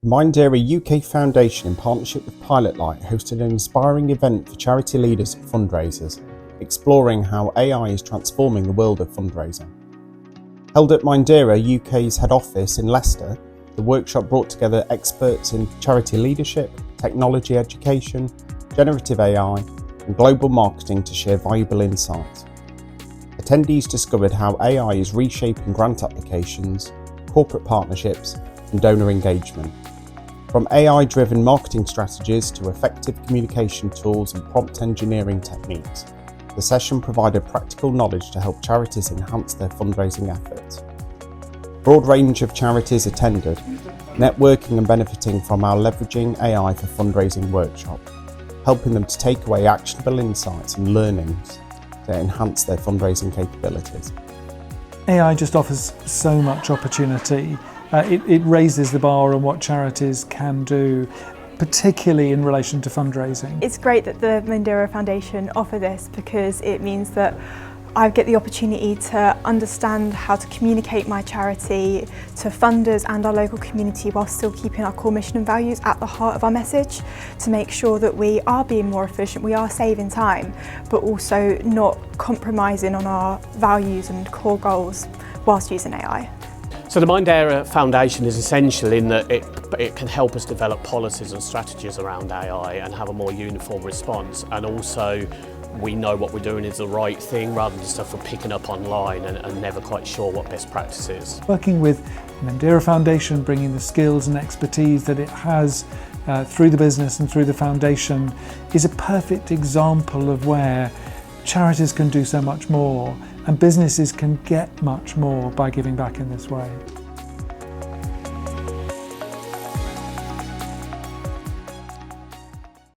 The MINDERA UK Foundation, in partnership with Pilot Light, hosted an inspiring event for charity leaders and fundraisers, exploring how AI is transforming the world of fundraising. Held at MINDERA UK's head office in Leicester, the workshop brought together experts in charity leadership, technology education, generative AI, and global marketing to share valuable insights. Attendees discovered how AI is reshaping grant applications, corporate partnerships, and donor engagement. From AI-driven marketing strategies to effective communication tools and prompt engineering techniques, the session provided practical knowledge to help charities enhance their fundraising efforts. A broad range of charities attended, networking and benefiting from our Leveraging AI for Fundraising workshop, helping them to take away actionable insights and learnings to enhance their fundraising capabilities. AI just offers so much opportunity. It raises the bar on what charities can do, particularly in relation to fundraising. It's great that the MINDERA Foundation offer this because it means that I get the opportunity to understand how to communicate my charity to funders and our local community while still keeping our core mission and values at the heart of our message, to make sure that we are being more efficient, we are saving time, but also not compromising on our values and core goals whilst using AI. So the MINDERA Foundation is essential in that it can help us develop policies and strategies around AI and have a more uniform response, and also we know what we're doing is the right thing rather than stuff we're picking up online and never quite sure what best practice is. Working with the MINDERA Foundation, bringing the skills and expertise that it has through the business and through the foundation, is a perfect example of where charities can do so much more and businesses can get much more by giving back in this way.